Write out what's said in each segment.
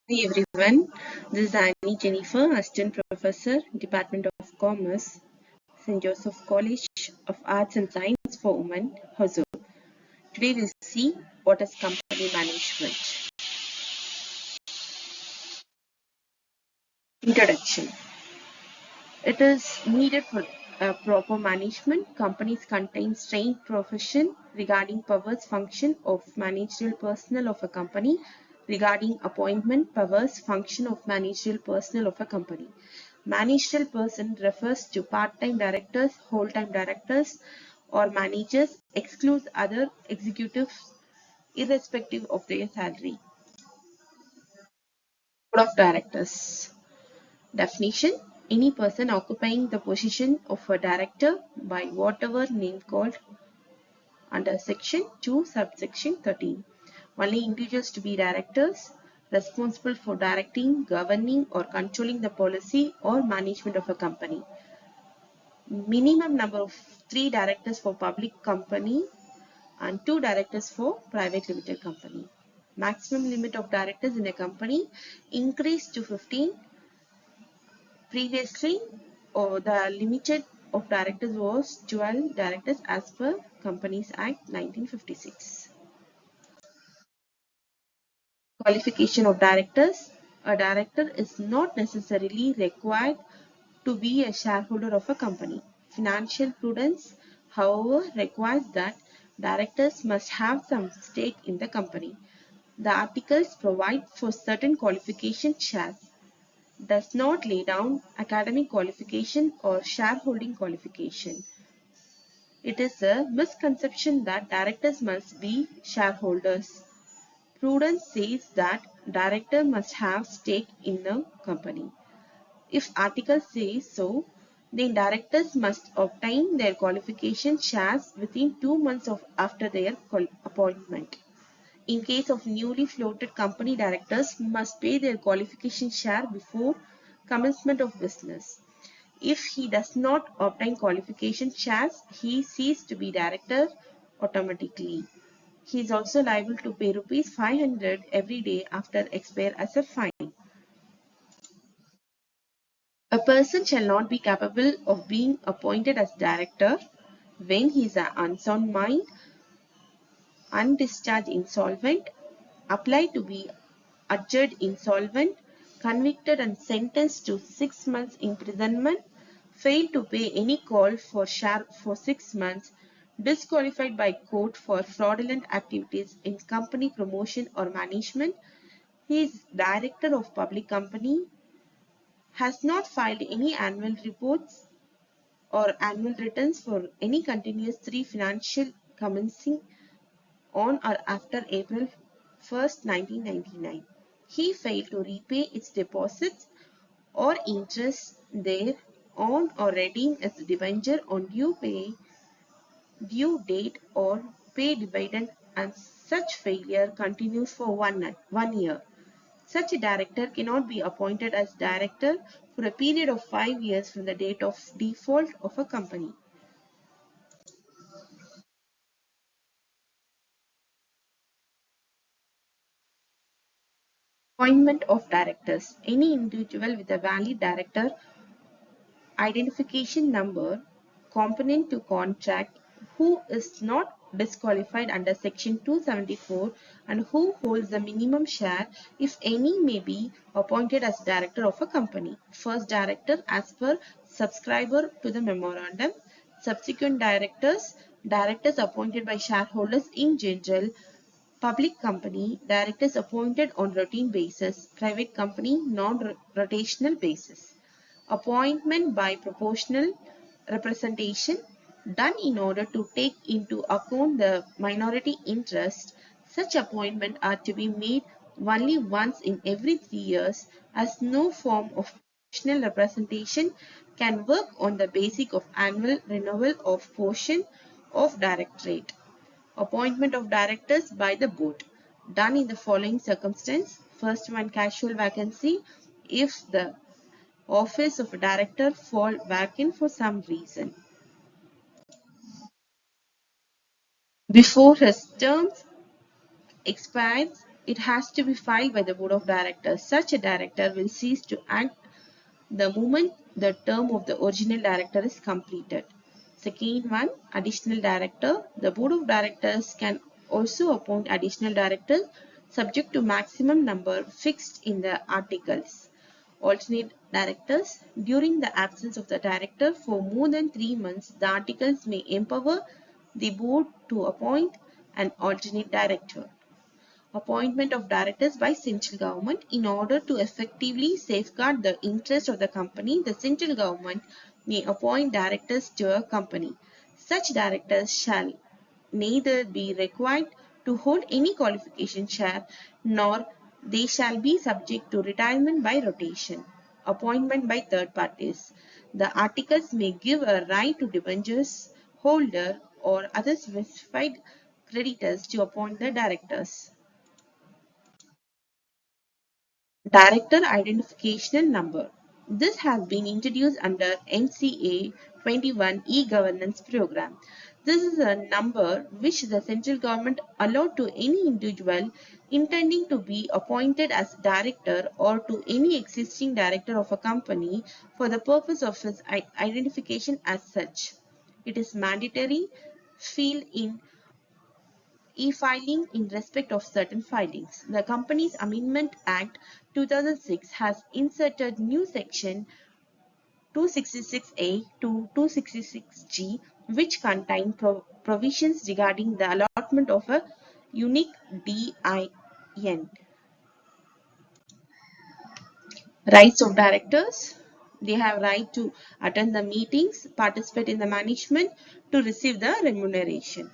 Hi everyone, this is Annie Jennifer, Assistant Professor, Department of Commerce, St.Josephs College of Arts and Science for Women, Hosur. Today we'll see what is company management. Introduction. It is needed for proper management. Companies contain trained profession regarding powers, function of managerial personnel of a company, regarding appointment, powers, function of managerial personnel of a company. Managerial person refers to part-time directors, whole-time directors, or managers, excludes other executives irrespective of their salary. Board of Directors. Definition: any person occupying the position of a director by whatever name called under section 2 subsection 13. Only individuals to be directors responsible for directing, governing or controlling the policy or management of a company. Minimum number of 3 directors for public company and 2 directors for private limited company. Maximum limit of directors in a company increased to 15. Previously, the limit of directors was 12 directors as per Companies Act 1956. Qualification of directors. A director is not necessarily required to be a shareholder of a company. Financial prudence, however, requires that directors must have some stake in the company. The articles provide for certain qualification shares, does not lay down academic qualification or shareholding qualification. It is a misconception that directors must be shareholders. Prudence says that director must have stake in the company. If article says so, then directors must obtain their qualification shares within 2 months after their appointment. In case of newly floated company, directors must pay their qualification share before commencement of business. If he does not obtain qualification shares, he ceases to be director automatically. He is also liable to pay rupees 500 every day after expire as a fine. A person shall not be capable of being appointed as director when he is an unsound mind, undischarged insolvent, applied to be adjudged insolvent, convicted and sentenced to 6 months imprisonment, failed to pay any call for share for 6 months, disqualified by court for fraudulent activities in company promotion or management, he is director of public company, has not filed any annual reports or annual returns for any continuous 3 financial commencing on or after April 1st, 1999. He failed to repay its deposits or interest thereon or redeem its debenture on due date or pay dividend, and such failure continues for 1 year. Such a director cannot be appointed as director for a period of 5 years from the date of default of a company. Appointment of directors. Any individual with a valid director identification number component to contract who is not disqualified under section 274 and who holds the minimum share, if any, may be appointed as director of a company. First director as per subscriber to the memorandum. Subsequent directors, directors appointed by shareholders in general. Public company, directors appointed on routine basis. Private company, non-rotational basis. Appointment by proportional representation, done in order to take into account the minority interest. Such appointments are to be made only once in every 3 years, as no form of proportional representation can work on the basis of annual renewal of portion of directorate. Appointment of directors by the board, done in the following circumstance. First one, casual vacancy, if the office of a director fall vacant for some reason. Before his term expires, it has to be filed by the Board of Directors. Such a director will cease to act the moment the term of the original director is completed. Second one, additional director. The Board of Directors can also appoint additional directors subject to maximum number fixed in the articles. Alternate directors. During the absence of the director for more than 3 months, the articles may empower the board to appoint an alternate director. Appointment of directors by central government. In order to effectively safeguard the interest of the company, the central government may appoint directors to a company. Such directors shall neither be required to hold any qualification share nor they shall be subject to retirement by rotation. Appointment by third parties. The articles may give a right to debentures holder or other specified creditors to appoint the directors. Director Identification Number. This has been introduced under MCA 21 e-governance program. This is a number which the central government allowed to any individual intending to be appointed as director or to any existing director of a company for the purpose of his identification as such. It is mandatory field in e-filing in respect of certain filings. The Companies Amendment Act 2006 has inserted new section 266A to 266G which contain provisions regarding the allotment of a unique DIN. Rights of directors. They have right to attend the meetings, participate in the management, to receive the remuneration.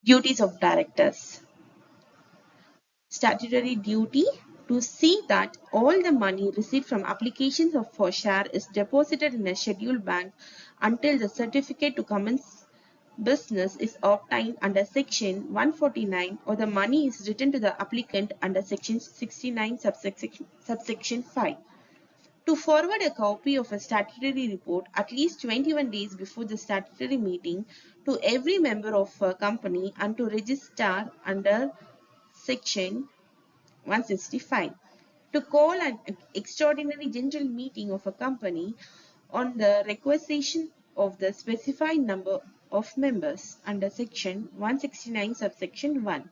Duties of directors. Statutory duty to see that all the money received from applications for share is deposited in a scheduled bank until the certificate to commence business is obtained under section 149 or the money is returned to the applicant under section 69 subsection 5. To forward a copy of a statutory report at least 21 days before the statutory meeting to every member of a company and to register under section 165. To call an extraordinary general meeting of a company on the requisition of the specified number of members under section 169 subsection 1.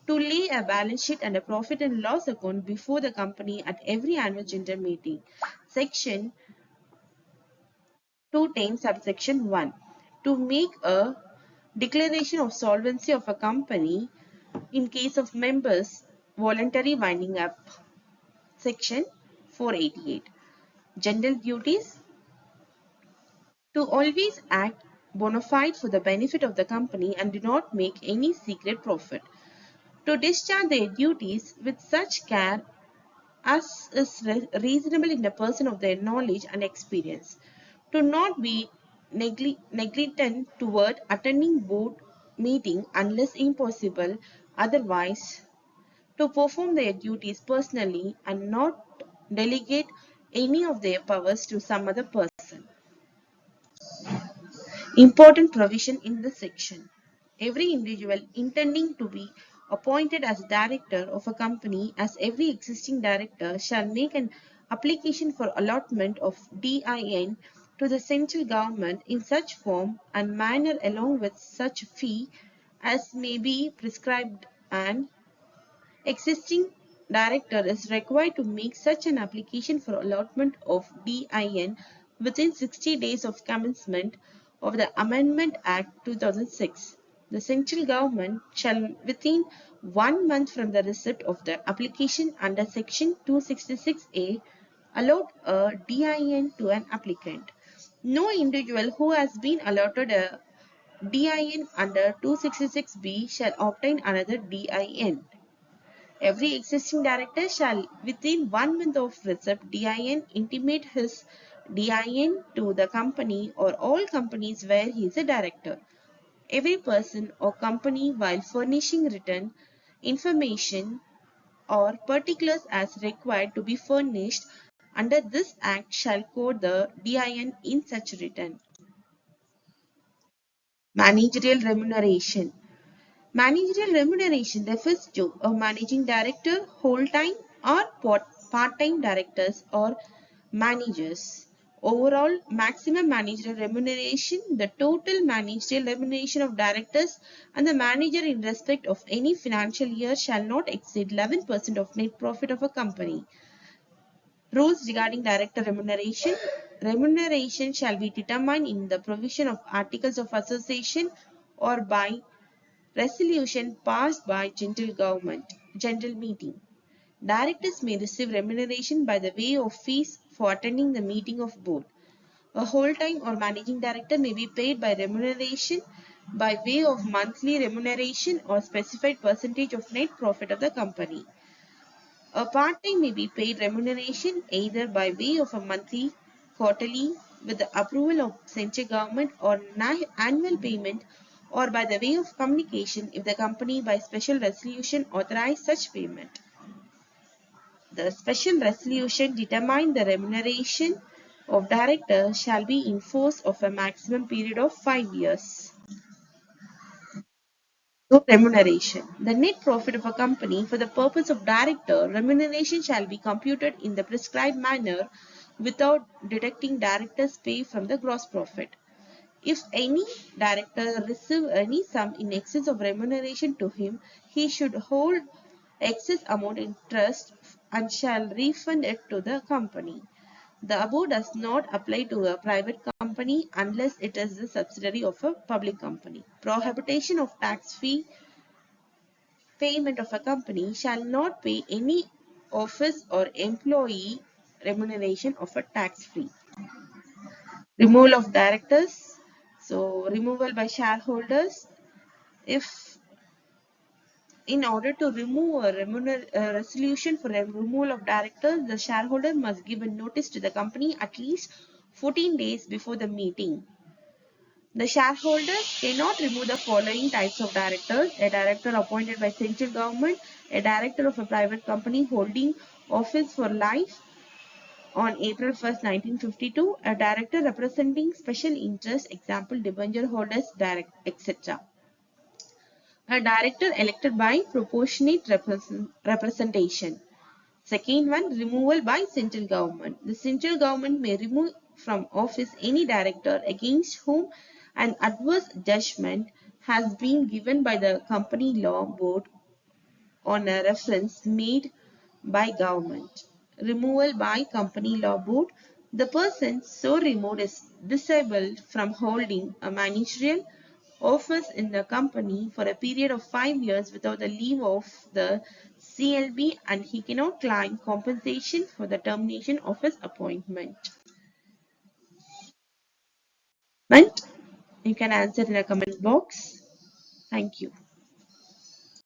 To lay a balance sheet and a profit and loss account before the company at every annual general meeting. Section 210 subsection 1. To make a declaration of solvency of a company in case of members voluntary winding up. Section 488. General duties. To always act bona fide for the benefit of the company and do not make any secret profit. To discharge their duties with such care as is reasonable in the person of their knowledge and experience. To not be negligent toward attending board meeting unless impossible otherwise. To perform their duties personally and not delegate any of their powers to some other person. Important provision in this section. Every individual intending to be appointed as director of a company as every existing director shall make an application for allotment of DIN to the central government in such form and manner along with such fee as may be prescribed and existing director is required to make such an application for allotment of DIN within 60 days of commencement of the Amendment Act 2006. The central government shall within 1 month from the receipt of the application under section 266A allot a DIN to an applicant. No individual who has been allotted a DIN under 266B shall obtain another DIN. Every existing director shall, within 1 month of receipt DIN, intimate his DIN to the company or all companies where he is a director. Every person or company, while furnishing written information or particulars as required to be furnished under this Act, shall code the DIN in such written. Managerial remuneration. Managerial remuneration refers to a managing director, whole-time or part-time directors or managers. Overall maximum managerial remuneration, the total managerial remuneration of directors and the manager in respect of any financial year shall not exceed 11% of net profit of a company. Rules regarding director remuneration. Remuneration shall be determined in the provision of articles of association or by resolution passed by general meeting. Directors may receive remuneration by the way of fees for attending the meeting of board. A whole-time or managing director may be paid by remuneration by way of monthly remuneration or specified percentage of net profit of the company. A part-time may be paid remuneration either by way of a monthly, quarterly, with the approval of central government or annual payment or by the way of communication if the company by special resolution authorize such payment. The special resolution determine the remuneration of director shall be in force of a maximum period of 5 years. So, remuneration. The net profit of a company for the purpose of director remuneration shall be computed in the prescribed manner without deducting director's pay from the gross profit. If any director receive any sum in excess of remuneration to him, he should hold excess amount in trust and shall refund it to the company. The above does not apply to a private company unless it is a subsidiary of a public company. Prohibition of tax-free payment of a company shall not pay any office or employee remuneration of a tax-free. Removal of directors. So removal by shareholders. If in order to remove a resolution for a removal of directors, the shareholder must give a notice to the company at least 14 days before the meeting. The shareholders cannot remove the following types of directors: a director appointed by central government, a director of a private company holding office for life on April 1st, 1952, a director representing special interests, example debenture holders, direct, etc. A director elected by proportionate representation. Second one, removal by central government. The central government may remove from office any director against whom an adverse judgment has been given by the company law board on a reference made by government. Removal by company law board. The person so removed is disabled from holding a managerial office in the company for a period of 5 years without the leave of the CLB and he cannot claim compensation for the termination of his appointment. You can answer in the comment box. Thank you.